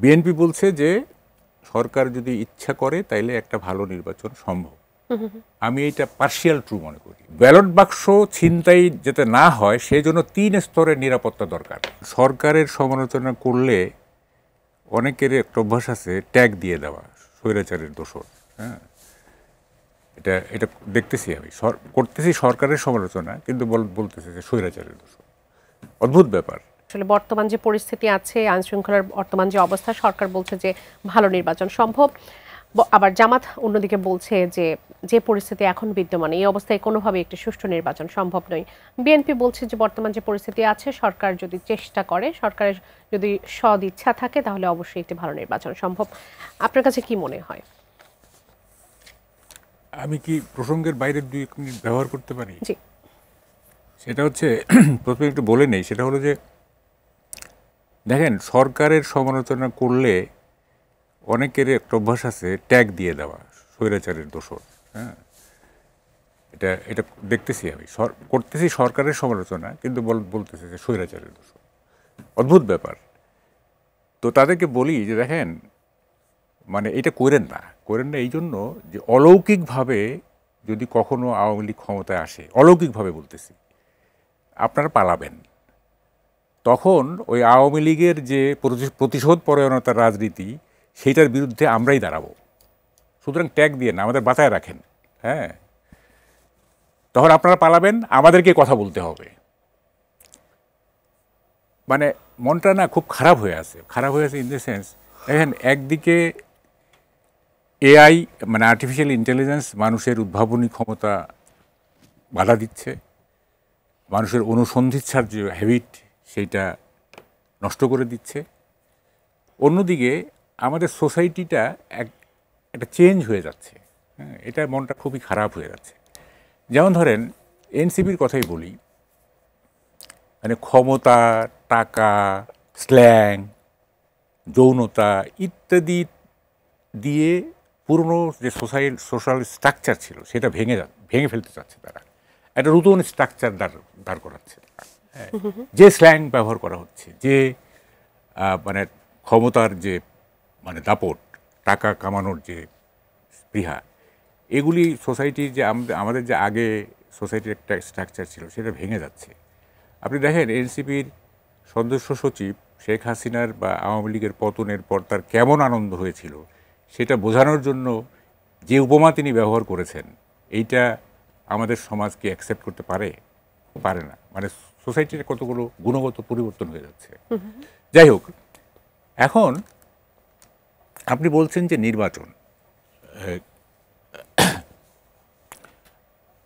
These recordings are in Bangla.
বিএনপি বলছে যে সরকার যদি ইচ্ছা করে তাইলে একটা ভালো নির্বাচন সম্ভব। আমি এটা পার্শিয়াল ট্রু মনে করি। ব্যালট বাক্স ছিনতাই যাতে না হয় সেই জন্য 3 স্তরের নিরাপত্তা দরকার। সরকারের সমালোচনা করলে অনেকের একটা অভ্যাস আছে ট্যাগ দিয়ে দেওয়া, স্বৈরাচারের দোষর। হ্যাঁ, এটা এটা দেখতেছি আমি, করতেছি সরকারের সমালোচনা, কিন্তু বলতেছে যে স্বৈরাচারের দোষর। অদ্ভুত ব্যাপার। আসলে বর্তমান যে পরিস্থিতি আছে, আইন শৃঙ্খলার বর্তমান যে অবস্থা, সরকার বলছে যে ভালো নির্বাচন সম্ভব, আবার জামাত অন্যদিকে বলছে যে যে পরিস্থিতি এখন বিদ্যমান এই অবস্থায় কোনোভাবে একটি সুষ্ঠু নির্বাচন সম্ভব নয়। বিএনপি বলছে যে বর্তমান যে পরিস্থিতি আছে, সরকার যদি চেষ্টা করে, সরকারের যদি সদ ইচ্ছা থাকে, তাহলে অবশ্যই একটি ভালো নির্বাচন সম্ভব। আপনার কাছে কি মনে হয়? আমি কি প্রসঙ্গের বাইরে 2 মিনিট ব্যবহার করতে পারি? জি। সেটা হচ্ছে প্রথমে একটু বলে নেই, সেটা হলো যে দেখেন, সরকারের সমালোচনা করলে অনেকের একটা অভ্যাস আছে ট্যাগ দিয়ে দেওয়া, স্বৈরাচারের দোষর। হ্যাঁ, এটা এটা দেখতেছি আমি, করতেছি সরকারের সমালোচনা, কিন্তু বলতেছে যে স্বৈরাচারের দোষর। অদ্ভুত ব্যাপার। তো তাদেরকে বলি যে দেখেন, মানে এটা করেন না এই জন্য যে অলৌকিকভাবে যদি কখনো আওয়ামী লীগ ক্ষমতায় আসে, অলৌকিকভাবে বলতেছি, আপনারা পালাবেন। তখন ওই আওয়ামী লীগের যে প্রতিশোধ পরায়ণতার রাজনীতি, সেইটার বিরুদ্ধে আমরাই দাঁড়াবো। সুতরাং ট্যাগ দিয়ে না, আমাদের বাঁচায় রাখেন। হ্যাঁ, তখন আপনারা পালাবেন, আমাদেরকে কথা বলতে হবে। মানে মনটা না খুব খারাপ হয়ে আছে ইন দ্য সেন্স, দেখেন একদিকে এআই মানে আর্টিফিশিয়াল ইন্টেলিজেন্স মানুষের উদ্ভাবনী ক্ষমতা বাধা দিচ্ছে, মানুষের অনুসন্ধিৎসার যে হ্যাবিট সেইটা নষ্ট করে দিচ্ছে। অন্যদিকে আমাদের সোসাইটিটা একটা চেঞ্জ হয়ে যাচ্ছে। হ্যাঁ, এটা মনটা খুবই খারাপ হয়ে যাচ্ছে। যেমন ধরেন এনসিপির কথাই বলি, মানে ক্ষমতা, টাকা, স্ল্যাং, যৌনতা ইত্যাদি দিয়ে পুরনো যে সোশ্যাল স্ট্রাকচার ছিল সেটা ভেঙে ফেলতে চাচ্ছে তারা। একটা নতুন স্ট্রাকচার দাঁড় করাচ্ছে তারা। হ্যাঁ, যে স্ল্যাং ব্যবহার করা হচ্ছে, যে মানে ক্ষমতার যে মানে দাপট, টাকা কামানোর যে স্পৃহা, এগুলি সোসাইটির যে আমাদের যে আগে সোসাইটির একটা স্ট্রাকচার ছিল সেটা ভেঙে যাচ্ছে। আপনি দেখেন এনসিপির সদস্য সচিব শেখ হাসিনার বা আওয়ামী লীগের পতনের পর তার কেমন আনন্দ হয়েছিল, সেটা বোঝানোর জন্য যে উপমা তিনি ব্যবহার করেছেন, এইটা আমাদের সমাজ কি অ্যাকসেপ্ট করতে পারে না। মানে সোসাইটির কতগুলো গুণগত পরিবর্তন হয়ে যাচ্ছে। যাই হোক, এখন আপনি বলছেন যে নির্বাচন,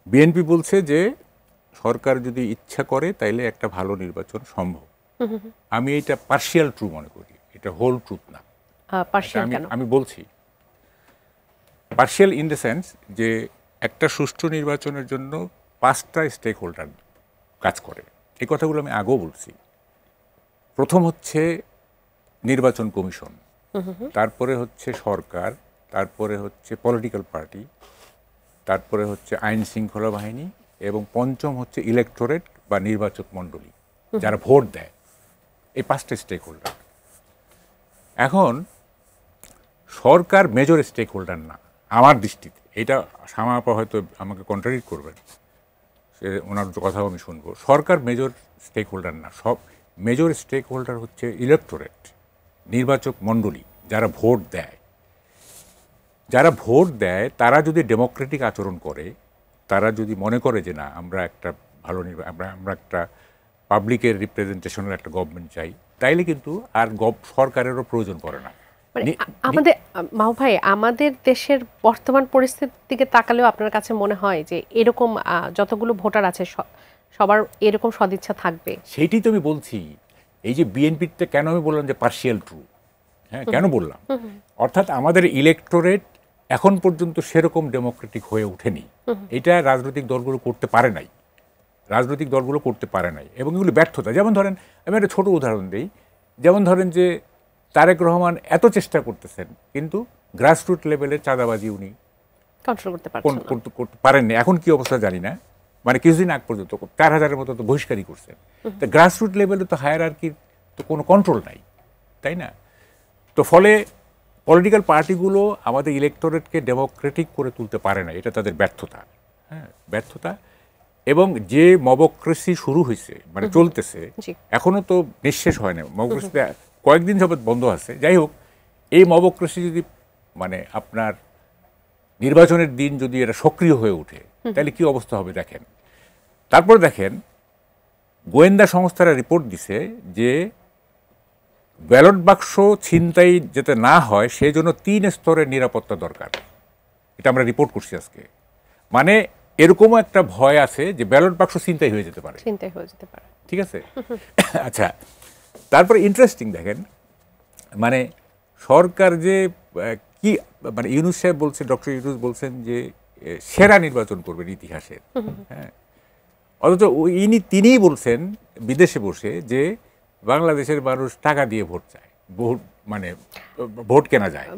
বিএনপি বলছে যে সরকার যদি ইচ্ছা করে তাইলে একটা ভালো নির্বাচন সম্ভব। আমি এটা পার্শিয়াল ট্রু মনে করি, এটা হোল ট্রুথ না। পার্শিয়াল কেন? আমি বলছি পার্শিয়াল ইন দ্য সেন্স যে একটা সুষ্ঠু নির্বাচনের জন্য 5টা স্টেক হোল্ডার কাজ করে। এই কথাগুলো আমি আগেও বলছি। প্রথম হচ্ছে নির্বাচন কমিশন, তারপরে হচ্ছে সরকার, তারপরে হচ্ছে পলিটিক্যাল পার্টি, তারপরে হচ্ছে আইন শৃঙ্খলা বাহিনী, এবং পঞ্চম হচ্ছে ইলেকটোরেট বা নির্বাচক মণ্ডলী, যারা ভোট দেয়। এই 5টা স্টেক হোল্ডার। এখন সরকার মেজর স্টেক হোল্ডার না আমার দৃষ্টিতে। এটা সামাপা হয়তো আমাকে কন্ট্রাডিক্ট করবেন, সে ওনার কথাও আমি শুনবো। সরকার মেজর স্টেক হোল্ডার না, সব মেজর স্টেক হোল্ডার হচ্ছে ইলেকটোরেট, নির্বাচক মণ্ডলী, যারা ভোট দেয়। যারা ভোট দেয় তারা যদি ডেমোক্রেটিক আচরণ করে, তারা যদি মনে করে যে না, আমরা একটা ভালো আমরা একটা পাবলিকের রিপ্রেজেন্টেশনের একটা গভর্নমেন্ট চাই, তাইলে কিন্তু আর সরকারেরও প্রয়োজন পড়ে না। মানে আমাদের মাও ভাই, আমাদের দেশের বর্তমান পরিস্থিতির দিকে তাকালেও আপনার কাছে মনে হয় যে এরকম যতগুলো ভোটার আছে সবার এরকম সদিচ্ছা থাকবে? সেইটাই তো আমি বলছি। এই যে বিএনপিতে কেন আমি বললাম যে পার্শিয়াল ট্রু, হ্যাঁ কেন বললাম, অর্থাৎ আমাদের ইলেকটোরেট এখন পর্যন্ত সেরকম ডেমোক্রেটিক হয়ে ওঠেনি। এটা রাজনৈতিক দলগুলো করতে পারে নাই, এবং এগুলো ব্যর্থতা। যেমন ধরেন, আমি একটা ছোট উদাহরণ দিই। যেমন ধরেন যে তারেক রহমান এত চেষ্টা করতেছেন, কিন্তু গ্রাসরুট লেভেলের চাঁদাবাজি উনি কন্ট্রোল করতে পারেননি। এখন কি অবস্থা জানি না, মানে কিছুদিন আগ পর্যন্ত 4000-এর মতো তো বহিষ্কারই করছেন। তো গ্রাসরুট লেভেলে তো হায়ারার্কির তো কোনো কন্ট্রোল নাই, তাই না? তো ফলে পলিটিক্যাল পার্টিগুলো আমাদের ইলেকটোরেটকে ডেমোক্রেটিক করে তুলতে পারে না, এটা তাদের ব্যর্থতা। হ্যাঁ, ব্যর্থতা। এবং যে মবক্রেসি শুরু হয়েছে, মানে চলতেছে, এখনো তো নিঃশেষ হয় না। মবক্রেসিতে কয়েকদিন যাবৎ বন্ধ আছে। যাই হোক, এই মবক্রেসি যদি মানে আপনার নির্বাচনের দিন যদি এটা সক্রিয় হয়ে ওঠে, তাহলে কি অবস্থা হবে দেখেন। তারপর দেখেন, গোয়েন্দা সংস্থারা রিপোর্ট দিছে যে ব্যালট বাক্স ছিনতাই যাতে না হয় সেই জন্য 3 স্তরের নিরাপত্তা দরকার। এটা আমরা রিপোর্ট করছি আজকে। মানে এরকমও একটা ভয় আছে যে ব্যালট বাক্স ছিনতাই হয়ে যেতে পারে। ঠিক আছে। আচ্ছা, তারপরে ইন্টারেস্টিং দেখেন, মানে সরকার যে কি মানে ইউনূস সাহেব বলছেন, ডক্টর ইউনূস বলছেন যে সেরা নির্বাচন করবেন ইতিহাসের। হ্যাঁ, অথচ তিনিই বলছেন বিদেশে বসে যে বাংলাদেশের মানুষ টাকা দিয়ে ভোট চায়, মানে ভোট কেনা যায়।